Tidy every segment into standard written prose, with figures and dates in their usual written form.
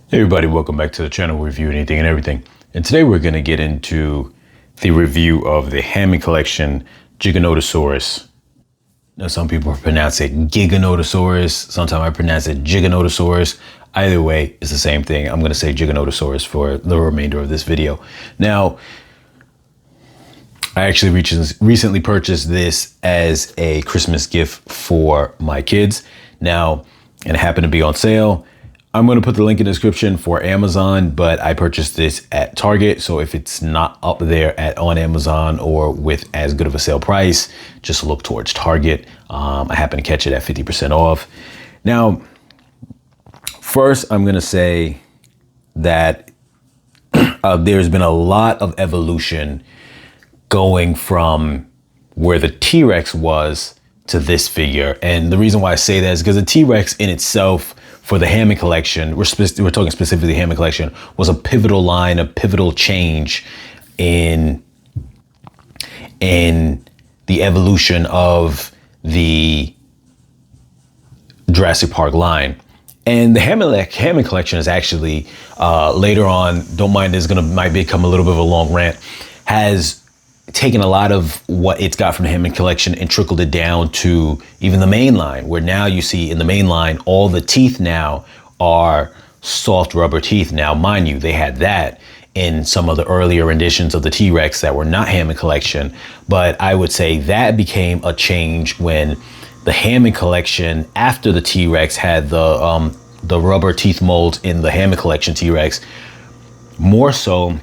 Hey everybody, welcome back to the channel. We review anything and everything. And today we're going to get into the review of the Hammond collection Giganotosaurus. Now some people pronounce it Giganotosaurus. Sometimes I pronounce it Giganotosaurus. Either way, it's the same thing. I'm going to say Giganotosaurus for the remainder of this video. Now, I actually recently purchased this as a Christmas gift for my kids. Now, and it happened to be on sale. I'm going to put the link in the description for Amazon, but I purchased this at Target. So if it's not up there on Amazon or with as good of a sale price, just look towards Target. I happened to catch it at 50% off. Now, first, I'm going to say that there's been a lot of evolution going from where the T-Rex was to this figure. And the reason why I say that is because the T-Rex in itself, for the Hammond collection, we're talking specifically Hammond collection, was a pivotal line, a pivotal change in the evolution of the Jurassic Park line. And the Hammond collection is actually, later on, don't mind this, might become a little bit of a long rant, has taken a lot of what it's got from the Hammond collection and trickled it down to even the main line, where now you see in the main line, all the teeth now are soft rubber teeth. Now, mind you, they had that in some of the earlier renditions of the T-Rex that were not Hammond collection. But I would say that became a change when the Hammond collection, after the T-Rex had the rubber teeth molds in the Hammond collection T-Rex, more so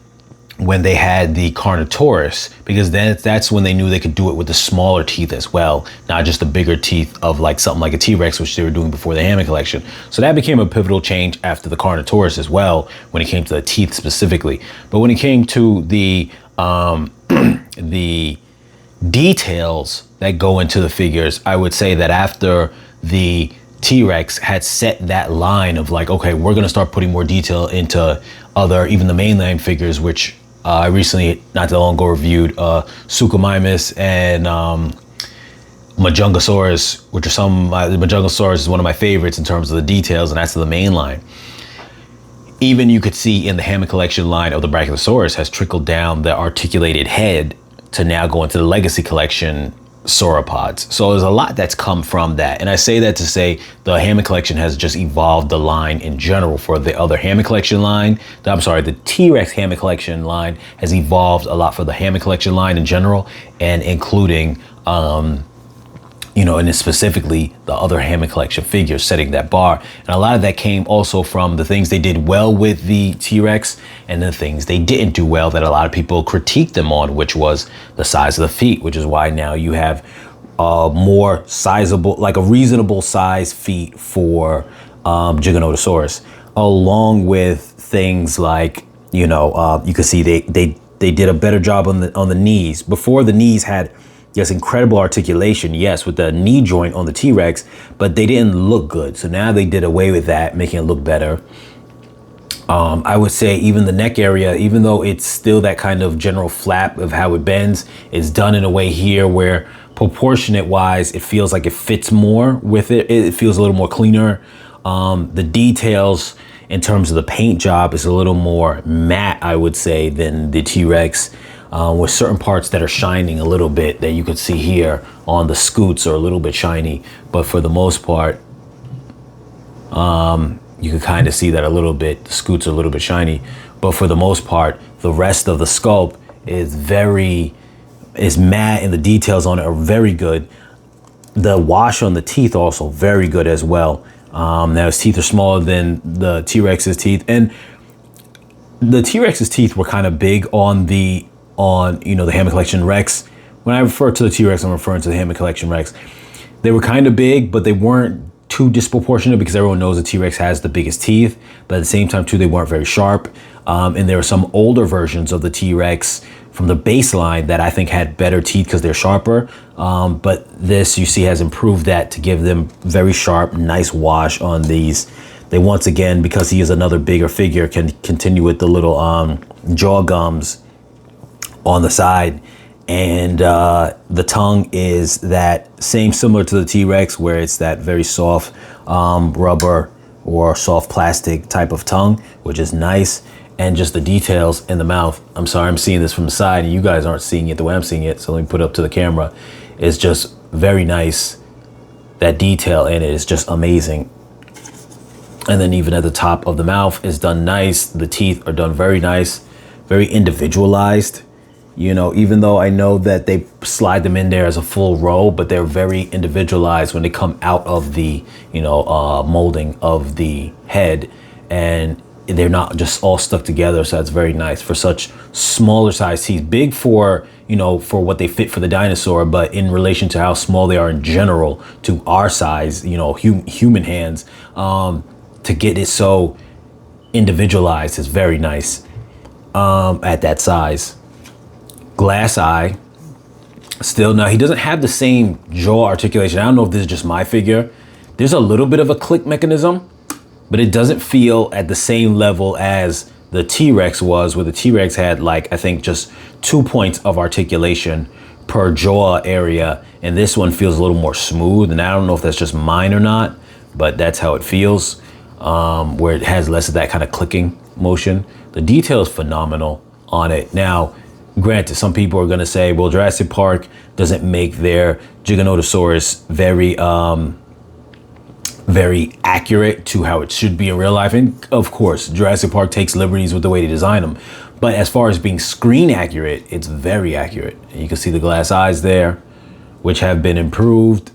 when they had the Carnotaurus, because then that's when they knew they could do it with the smaller teeth as well, not just the bigger teeth of like something like a T-Rex, which they were doing before the Hammond collection. So that became a pivotal change after the Carnotaurus as well, when it came to the teeth specifically. But when it came to the the details that go into the figures, I would say that after the T-Rex had set that line of like, okay, we're gonna start putting more detail into even the mainline figures, which I recently, not that long ago, reviewed Suchomimus and Majungasaurus, which are the Majungasaurus is one of my favorites in terms of the details, and that's the main line. Even you could see in the Hammond collection line of the Brachiosaurus has trickled down the articulated head to now go into the Legacy collection sauropods. So there's a lot that's come from that. And I say that to say the Hammond collection has just evolved the line in general. For the other Hammond collection line, the T-Rex Hammond collection line has evolved a lot for the Hammond collection line in general, and including, and specifically the other Hammond collection figures, setting that bar. And a lot of that came also from the things they did well with the T-Rex and the things they didn't do well that a lot of people critiqued them on, which was the size of the feet, which is why now you have more sizable, like a reasonable size feet for Giganotosaurus, along with things like, you can see they did a better job on the knees. Before, the knees had, yes, incredible articulation, yes, with the knee joint on the T-Rex, but they didn't look good. So now they did away with that, making it look better. I would say even the neck area, even though it's still that kind of general flap of how it bends, it's done in a way here where proportionate wise, it feels like it fits more with it. It feels a little more cleaner. The details in terms of the paint job is a little more matte, I would say, than the T-Rex. With certain parts that are shining a little bit that you could see here on the scoots are a little bit shiny, but for the most part, you can kind of see that a little bit. The scoots are a little bit shiny, but for the most part, the rest of the sculpt is matte, and the details on it are very good. The wash on the teeth also very good as well. Now his teeth are smaller than the T-Rex's teeth, and the T-Rex's teeth were kind of big on the Hammond collection Rex. When I refer to the T-Rex, I'm referring to the Hammond collection Rex. They were kind of big, but they weren't too disproportionate because everyone knows the T-Rex has the biggest teeth, but at the same time too, they weren't very sharp. And there were some older versions of the T-Rex from the baseline that I think had better teeth because they're sharper. But this, you see, has improved that to give them very sharp, nice wash on these. They, once again, because he is another bigger figure, can continue with the little jaw gums on the side, and the tongue is that same, similar to the T-Rex, where it's that very soft rubber or soft plastic type of tongue, which is nice. And just the details in the mouth. I'm sorry, I'm seeing this from the side and you guys aren't seeing it the way I'm seeing it. So let me put it up to the camera. It's just very nice. That detail in it is just amazing. And then even at the top of the mouth is done nice. The teeth are done very nice, very individualized. You know, even though I know that they slide them in there as a full row, but they're very individualized when they come out of the, you know, molding of the head, and they're not just all stuck together. So that's very nice for such smaller size teeth. Big for, you know, for what they fit for the dinosaur, but in relation to how small they are in general to our size, you know, human hands, to get it so individualized is very nice at that size. Glass eye. Still, now he doesn't have the same jaw articulation. I don't know if this is just my figure. There's a little bit of a click mechanism, but it doesn't feel at the same level as the T-Rex was, where the T-Rex had, like, I think just 2 points of articulation per jaw area. And this one feels a little more smooth. And I don't know if that's just mine or not, but that's how it feels, where it has less of that kind of clicking motion. The detail is phenomenal on it. Now, granted, some people are going to say, well, Jurassic Park doesn't make their Giganotosaurus very accurate to how it should be in real life. And of course, Jurassic Park takes liberties with the way they design them. But as far as being screen accurate, it's very accurate. And you can see the glass eyes there, which have been improved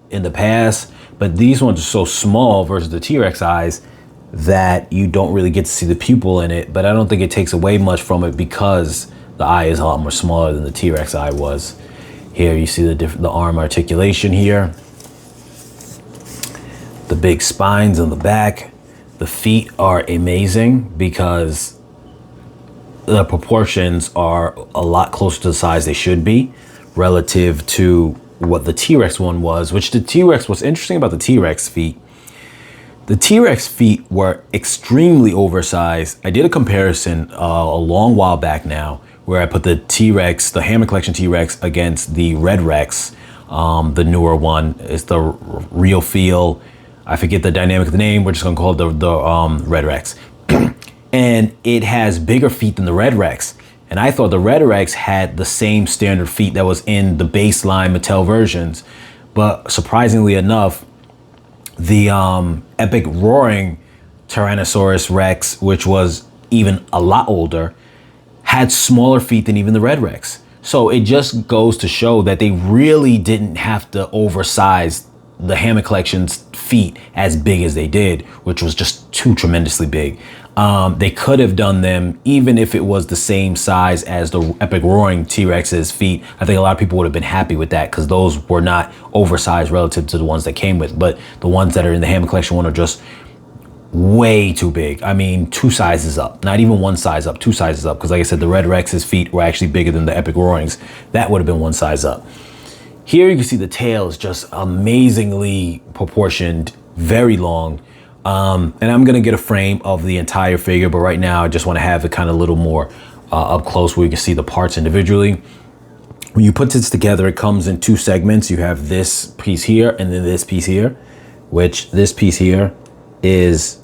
in the past. But these ones are so small versus the T-Rex eyes that you don't really get to see the pupil in it. But I don't think it takes away much from it because the eye is a lot more smaller than the T-Rex eye was. Here you see the arm articulation here. The big spines on the back. The feet are amazing because the proportions are a lot closer to the size they should be relative to what the T-Rex one was, which the T-Rex, what's interesting about the T-Rex feet, the T-Rex feet were extremely oversized. I did a comparison a long while back now where I put the T-Rex, the Hammond Collection T-Rex against the Red Rex, the newer one. It's the Real Feel. I forget the dynamic of the name. We're just gonna call it the Red Rex. And it has bigger feet than the Red Rex. And I thought the Red Rex had the same standard feet that was in the baseline Mattel versions. But surprisingly enough, the epic roaring Tyrannosaurus Rex, which was even a lot older, had smaller feet than even the Red Rex. So it just goes to show that they really didn't have to oversize the Hammond Collection's feet as big as they did, which was just too tremendously big. They could have done them even if it was the same size as the epic roaring T-Rex's feet. I think a lot of people would have been happy with that because those were not oversized relative to the ones that came with. But the ones that are in the Hammond Collection one are just way too big. I mean, 2 sizes up, not even 1 size up, 2 sizes up. Because like I said, the Red Rex's feet were actually bigger than the epic roarings. That would have been 1 size up. Here you can see the tail is just amazingly proportioned, very long. And I'm gonna get a frame of the entire figure, but right now I just wanna have it kind of a little more up close where you can see the parts individually. When you put this together, it comes in 2 segments. You have this piece here and then this piece here, which this piece here is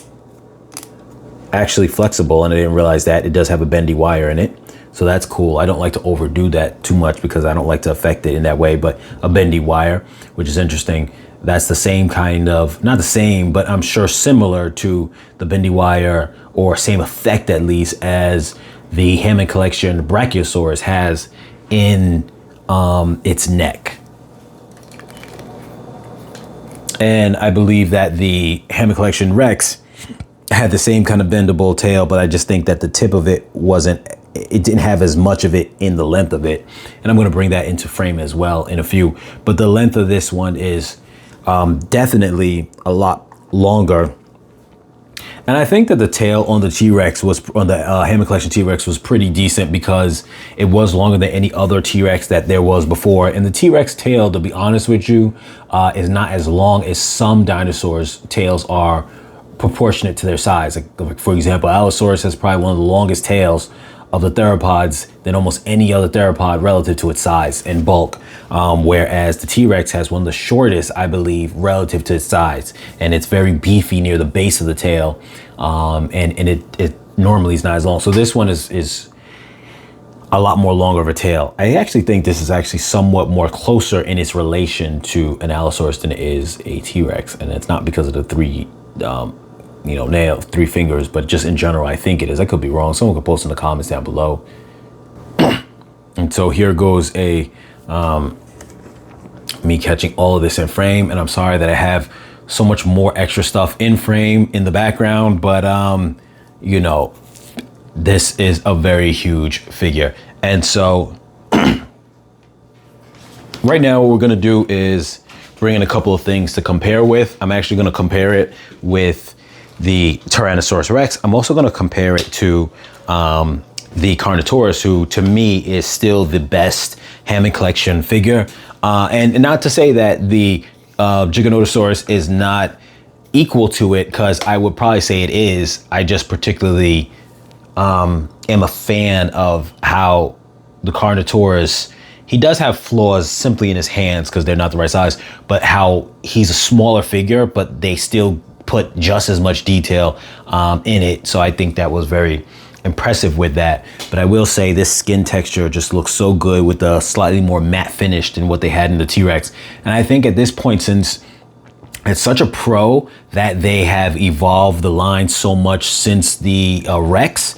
actually flexible, and I didn't realize that. It does have a bendy wire in it. So that's cool. I don't like to overdo that too much because I don't like to affect it in that way, but a bendy wire, which is interesting. That's the same kind of, not the same, but I'm sure similar to the bendy wire, or same effect at least, as the Hammond Collection Brachiosaurus has in its neck. And I believe that the Hammond Collection Rex had the same kind of bendable tail, but I just think that the tip of it didn't have as much of it in the length of it. And I'm going to bring that into frame as well in a few. But the length of this one is definitely a lot longer. And I think that the tail on the T-Rex on the Hammond Collection T-Rex was pretty decent because it was longer than any other T-Rex that there was before. And the T-Rex tail, to be honest with you, is not as long as some dinosaurs' tails are proportionate to their size. Like for example, Allosaurus has probably one of the longest tails of the theropods than almost any other theropod relative to its size and bulk. Whereas the T-Rex has one of the shortest, I believe, relative to its size. And it's very beefy near the base of the tail. And it normally is not as long. So this one is a lot more longer of a tail. I actually think this is actually somewhat more closer in its relation to an Allosaurus than it is a T-Rex. And it's not because of the three, nails, 3 fingers, but just in general, I think it is. I could be wrong. Someone could post in the comments down below. And so here goes me catching all of this in frame. And I'm sorry that I have so much more extra stuff in frame in the background, but this is a very huge figure. And so right now what we're gonna do is bring in a couple of things to compare with. I'm actually gonna compare it with the Tyrannosaurus Rex. I'm also gonna compare it to the Carnotaurus, who to me is still the best Hammond collection figure. And not to say that the Giganotosaurus is not equal to it, because I would probably say it is. I just particularly am a fan of how the Carnotaurus, he does have flaws simply in his hands because they're not the right size, but how he's a smaller figure, but they still put just as much detail in it. So I think that was very impressive with that. But I will say this skin texture just looks so good with the slightly more matte finish than what they had in the T-Rex. And I think at this point, since it's such a pro that they have evolved the line so much since the Rex,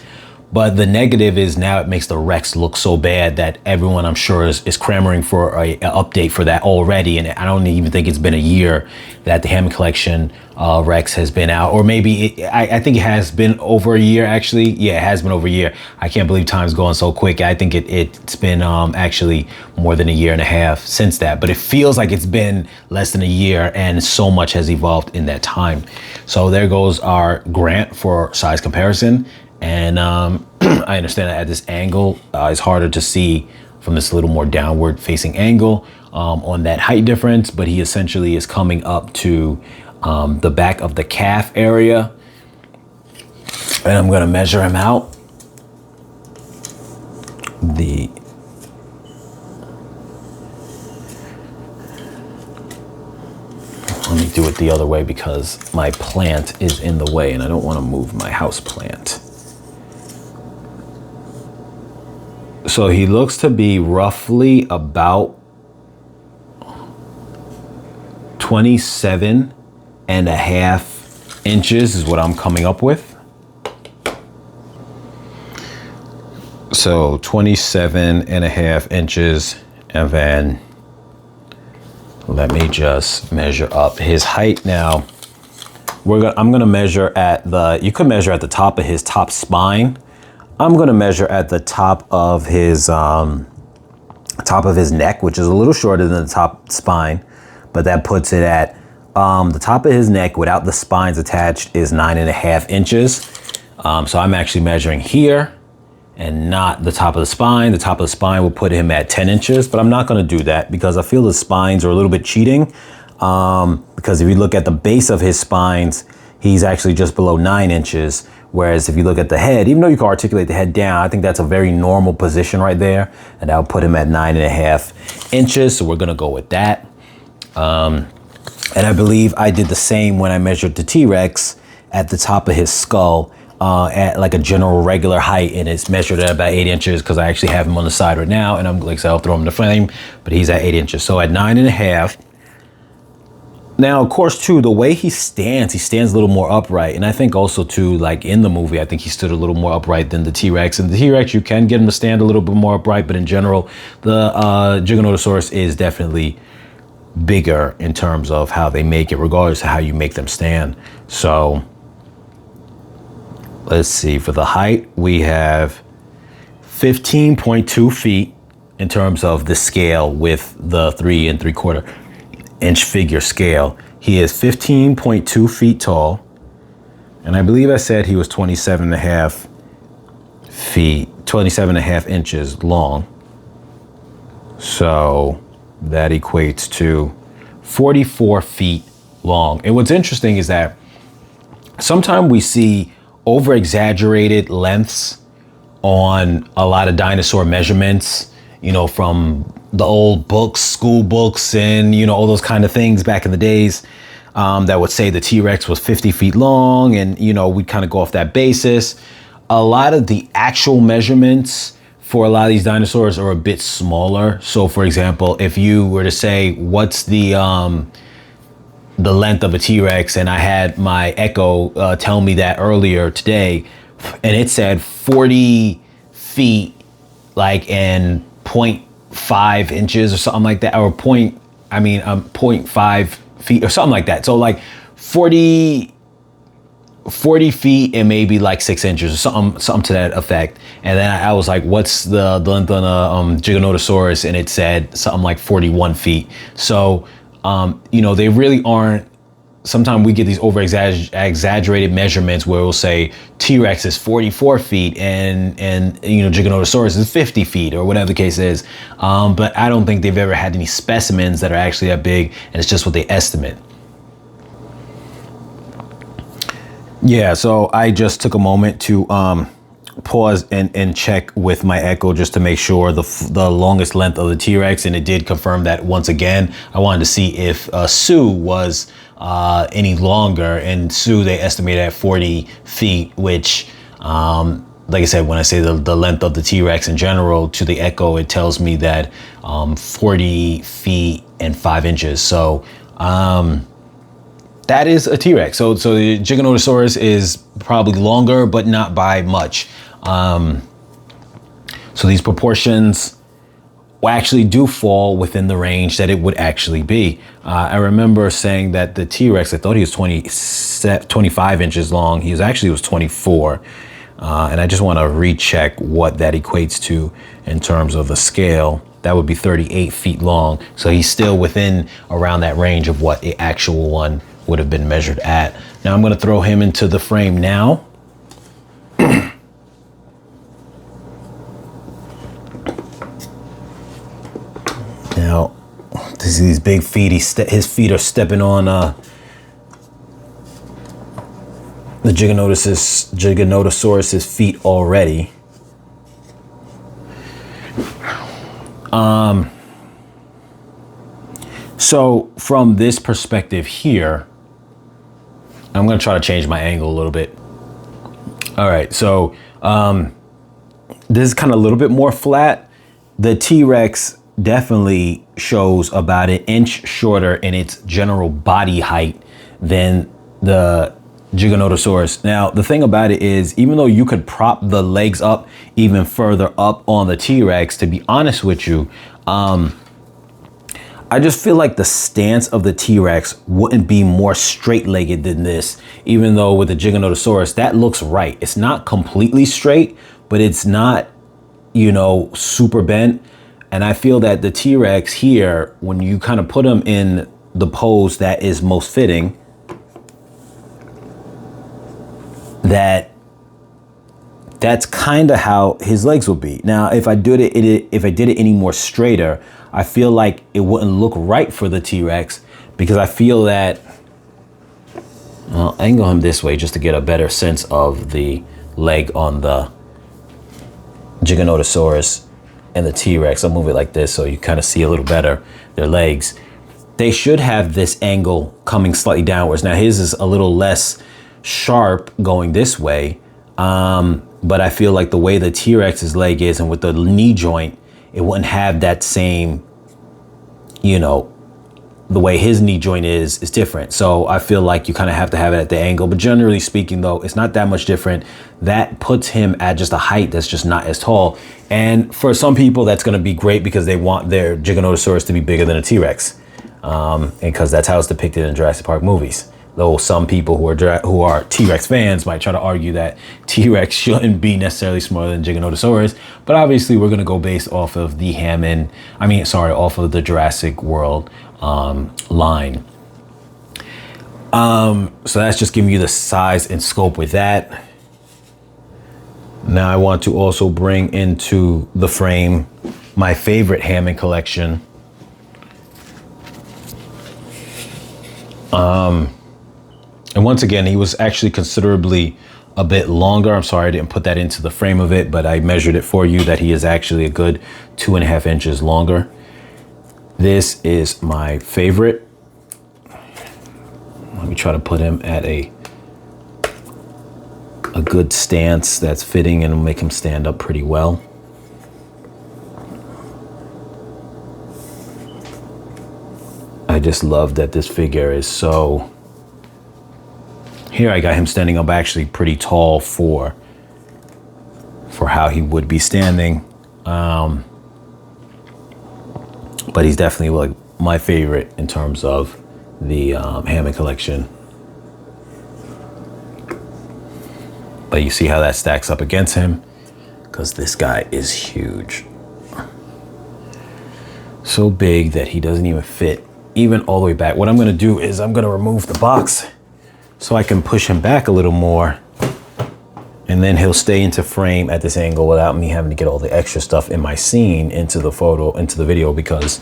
but the negative is now it makes the Rex look so bad that everyone, I'm sure, is clamoring for an update for that already. And I don't even think it's been a year that the Hammond collection Rex has been out, or maybe I think it has been over a year, actually. Yeah, it has been over a year. I can't believe time's going so quick. I think it's been actually more than a year and a half since that, but it feels like it's been less than a year, and so much has evolved in that time. So there goes our Grant for size comparison. And I understand that at this angle, it's harder to see from this little more downward facing angle on that height difference, but he essentially is coming up to the back of the calf area. And I'm gonna measure him out. Let me do it the other way because my plant is in the way and I don't want to move my house plant. So he looks to be roughly about 27.5 inches is what I'm coming up with. So 27.5 inches, and then let me just measure up his height now. I'm gonna measure at you could measure at the top of his top spine. I'm gonna measure at the top of his neck, which is a little shorter than the top spine, but that puts it at the top of his neck without the spines attached is 9.5 inches. So I'm actually measuring here and not the top of the spine. The top of the spine will put him at 10 inches, but I'm not gonna do that because I feel the spines are a little bit cheating. Because if you look at the base of his spines, he's actually just below 9 inches. Whereas if you look at the head, even though you can articulate the head down, I think that's a very normal position right there. And that'll put him at 9.5 inches. So we're gonna go with that. And I believe I did the same when I measured the T-Rex at the top of his skull at like a general regular height. And it's measured at about 8 inches because I actually have him on the side right now. And I'm like, so I'll throw him in the frame, but he's at 8 inches. So at 9.5. Now, of course, too, the way he stands a little more upright. And I think also, too, like in the movie, I think he stood a little more upright than the T-Rex. And the T-Rex, you can get him to stand a little bit more upright, but in general, the Giganotosaurus is definitely bigger in terms of how they make it, regardless of how you make them stand. So let's see, for the height, we have 15.2 feet in terms of the scale with the 3 3/4 inch figure scale. He is 15.2 feet tall, and I believe I said he was 27.5 inches long. So that equates to 44 feet long. And what's interesting is that sometimes we see over exaggerated lengths on a lot of dinosaur measurements, you know, from the old books, school books, and, you know, all those kind of things back in the days, that would say the T-Rex was 50 feet long. And, you know, we kind of go off that basis. A lot of the actual measurements for a lot of these dinosaurs are a bit smaller. So, for example, if you were to say, what's the length of a T-Rex, and I had my Echo tell me that earlier today, and it said 40 feet, like, in 0.5 inches or something like that, or 0.5 feet or something like that. So like 40 feet and maybe like 6 inches or something to that effect. And then I was like, what's the length on a Giganotosaurus? And it said something like 41 feet. So, you know, they really aren't. Sometimes we get these exaggerated measurements where we'll say T-Rex is 44 feet and you know, Giganotosaurus is 50 feet or whatever the case is. But I don't think they've ever had any specimens that are actually that big, and it's just what they estimate. Yeah, so I just took a moment to pause and check with my Echo just to make sure the longest length of the T-Rex, and it did confirm that once again. I wanted to see if Sue was any longer, and Sue they estimated at 40 feet, which like I said, when I say the length of the T-Rex in general to the Echo, it tells me that 40 feet and 5 inches. So that is a T-Rex. So the Giganotosaurus is probably longer, but not by much. So these proportions actually do fall within the range that it would actually be. I remember saying that the T-Rex, I thought he was 25 inches long. He was 24. And I just want to recheck what that equates to in terms of the scale. That would be 38 feet long. So he's still within around that range of what the actual one would have been measured at. Now I'm going to throw him into the frame now. Now, these big feet, his feet are stepping on the Giganotosaurus's feet already. So from this perspective here, I'm going to try to change my angle a little bit. All right, so this is kind of a little bit more flat. The T-Rex definitely shows about an inch shorter in its general body height than the Giganotosaurus. Now, the thing about it is, even though you could prop the legs up even further up on the T-Rex, to be honest with you, I just feel like the stance of the T-Rex wouldn't be more straight-legged than this, even though with the Giganotosaurus, that looks right. It's not completely straight, but it's not, you know, super bent. And I feel that the T-Rex here, when you kind of put him in the pose that is most fitting, that's kind of how his legs will be. Now, if I did it any more straighter, I feel like it wouldn't look right for the T-Rex, because I feel that, I'll angle him this way just to get a better sense of the leg on the Giganotosaurus and the T-Rex. I'll move it like this so you kind of see a little better their legs. They should have this angle coming slightly downwards. Now his is a little less sharp going this way, but I feel like the way the T-Rex's leg is and with the knee joint, it wouldn't have that same, you know, the way his knee joint is different. So I feel like you kind of have to have it at the angle. But generally speaking, though, it's not that much different. That puts him at just a height that's just not as tall. And for some people, that's going to be great because they want their Giganotosaurus to be bigger than a T-Rex. And because that's how it's depicted in Jurassic Park movies. Though some people who are T-Rex fans might try to argue that T-Rex shouldn't be necessarily smaller than Giganotosaurus, but obviously we're going to go based off of the off of the Jurassic World line. So that's just giving you the size and scope with that. Now I want to also bring into the frame my favorite Hammond collection. And once again, he was actually considerably a bit longer. I'm sorry I didn't put that into the frame of it, but I measured it for you that he is actually a good 2.5 inches longer. This is my favorite. Let me try to put him at a good stance that's fitting and will make him stand up pretty well. I just love that this figure is so... Here I got him standing up actually pretty tall for how he would be standing. But he's definitely like my favorite in terms of the Hammond collection. But you see how that stacks up against him, because this guy is huge. So big that he doesn't even fit even all the way back. What I'm gonna do is I'm gonna remove the box so I can push him back a little more, and then he'll stay into frame at this angle without me having to get all the extra stuff in my scene into the photo, into the video, because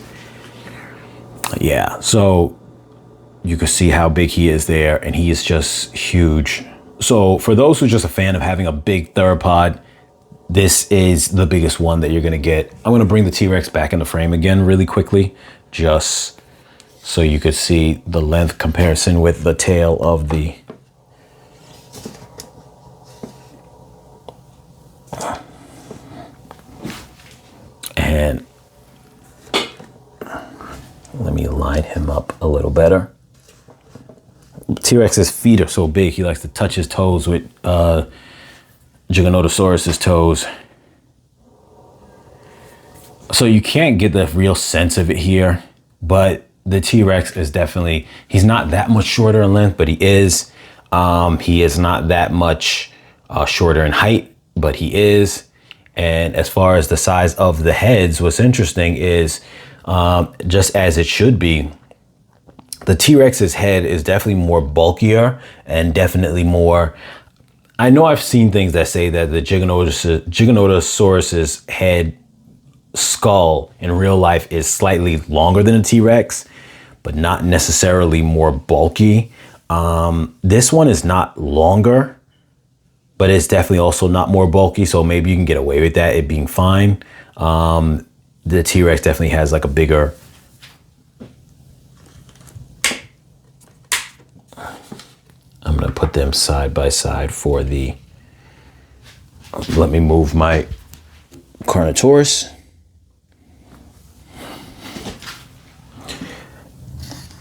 yeah, so you can see how big he is there, and he is just huge. So for those who are just a fan of having a big theropod, this is the biggest one that you're gonna get. I'm gonna bring the T-Rex back in the frame again really quickly, just so you could see the length comparison with the tail of the... And let me line him up a little better. T-Rex's feet are so big, he likes to touch his toes with Giganotosaurus's toes. So you can't get the real sense of it here, but the T-Rex is definitely, he's not that much shorter in length, but he is. He is not that much shorter in height, but he is. And as far as the size of the heads, what's interesting is, just as it should be, the T-Rex's head is definitely more bulkier and definitely more... I know I've seen things that say that the Giganotosaurus's head skull in real life is slightly longer than a T-Rex, but not necessarily more bulky. This one is not longer, but it's definitely also not more bulky, so maybe you can get away with that, it being fine. The T-Rex definitely has like a bigger... I'm gonna put them side by side for the... Let me move my Carnotaurus.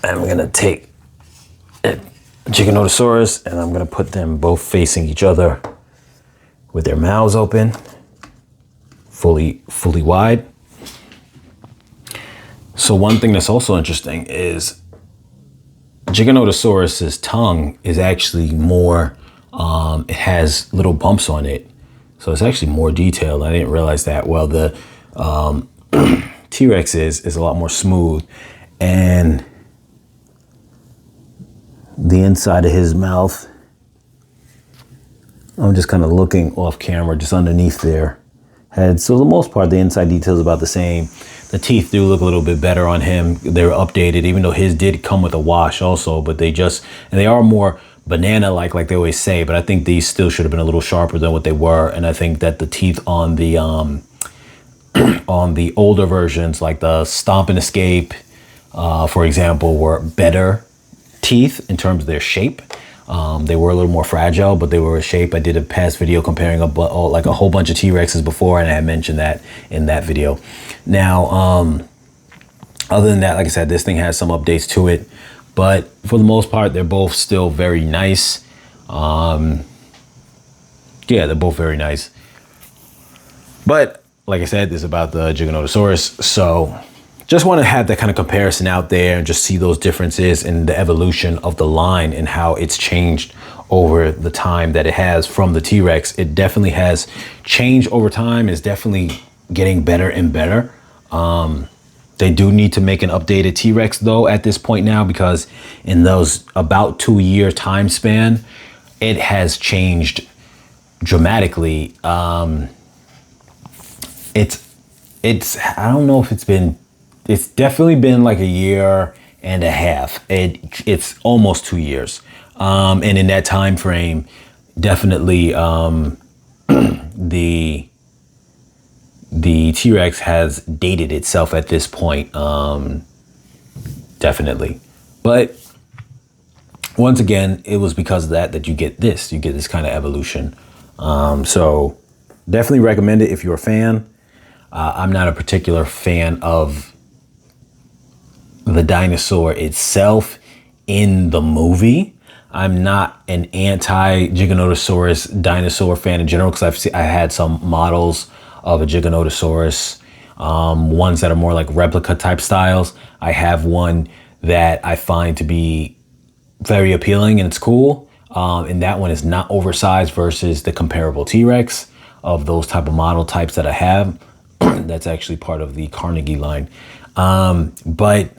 And I'm gonna take a Giganotosaurus and I'm gonna put them both facing each other with their mouths open, fully wide. So one thing that's also interesting is Giganotosaurus's tongue is actually more, it has little bumps on it. So it's actually more detailed. I didn't realize that. Well, the T-Rex is a lot more smooth, and the inside of his mouth, I'm just kind of looking off camera, just underneath their head. So for the most part, the inside detail is about the same. The teeth do look a little bit better on him. They're updated, even though his did come with a wash also, but they are more banana-like, like they always say, but I think these still should have been a little sharper than what they were. And I think that the teeth on the on the older versions, like the Stomp and Escape, for example, were better teeth in terms of their shape. They were a little more fragile, but they were a shape. I did a past video comparing like a whole bunch of T-Rexes before, and I had mentioned that in that video. Now, other than that, like I said, this thing has some updates to it, but for the most part, they're both still very nice. Yeah, they're both very nice. But like I said, this is about the Giganotosaurus, so just want to have that kind of comparison out there and just see those differences in the evolution of the line and how it's changed over the time that it has from the T-Rex. It definitely has changed over time. It's definitely getting better and better. They do need to make an updated T-Rex though at this point now, because in those about 2-year time span, it has changed dramatically. It's I don't know if it's definitely been like 1.5 years. It's almost 2 years. And in that time frame, definitely the T-Rex has dated itself at this point, definitely. But once again, it was because of that you get this kind of evolution. So definitely recommend it if you're a fan. I'm not a particular fan of the dinosaur itself in the movie. I'm not an anti-Giganotosaurus dinosaur fan in general, because I had some models of a Giganotosaurus, ones that are more like replica type styles. I have one that I find to be very appealing and it's cool. And that one is not oversized versus the comparable T-Rex of those type of model types that I have. That's actually part of the Carnegie line. But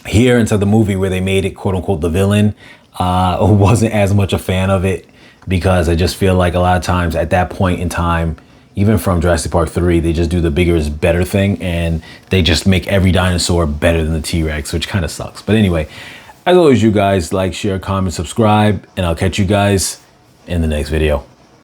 here inside the movie where they made it quote unquote the villain, wasn't as much a fan of it, because I just feel like a lot of times at that point in time, even from Jurassic Park 3, they just do the bigger is better thing, and they just make every dinosaur better than the T-Rex, which kind of sucks. But anyway, as always, you guys like, share, comment, subscribe, and I'll catch you guys in the next video.